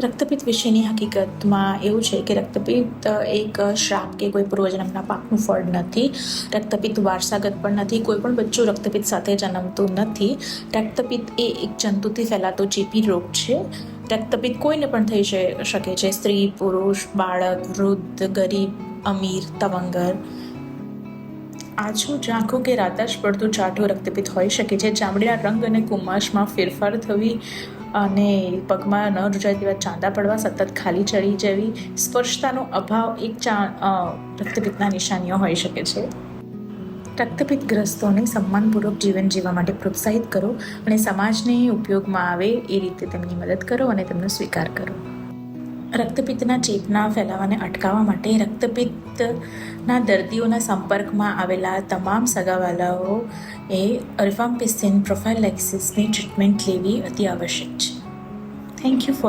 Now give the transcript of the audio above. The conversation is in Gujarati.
રક્તપિત્ત વિશેની હકીકતમાં એવું છે કે રક્તપિત્ત એક શ્રાપ કે કોઈ પૂર્વજન્મના પાપનું ફળ નથી. રક્તપિત્ત વારસાગત પણ નથી. કોઈ પણ બચ્ચું રક્તપિત્ત સાથે જન્મતું નથી. રક્તપિત્ત એ એક જંતુથી ફેલાતો ચેપી રોગ છે. રક્તપિત્ત કોઈને પણ થઈ શકે છે. સ્ત્રી, પુરુષ, બાળક, વૃદ્ધ, ગરીબ, અમીર, તવંગર. આછું, ઝાંખું કે રાતાશ પડતું ચાટું રક્તપિત્ત હોઈ શકે છે. ચામડીના રંગ અને કુમાશમાં ફેરફાર થવી અને પગમાં ન રૂજાય તેવા ચાંદા પડવા, સતત ખાલી ચડી જવી, સ્પર્શતાનો અભાવ એક રક્તપિત્તના નિશાનીઓ હોઈ શકે છે. રક્તપિત્તગ્રસ્તોને સન્માનપૂર્વક જીવન જીવવા માટે પ્રોત્સાહિત કરો અને સમાજને ઉપયોગમાં આવે એ રીતે તેમની મદદ કરો અને તેમનો સ્વીકાર કરો. રક્તપિત્તના ચેપના ફેલાવાને અટકાવવા માટે રક્તપિત્તના દર્દીઓના સંપર્કમાં આવેલા તમામ સગાવાલાઓએ રિફામ્પિસિન પ્રોફાઇલેક્સિસની ટ્રીટમેન્ટ લેવી અતિ આવશ્યક છે. Thank you for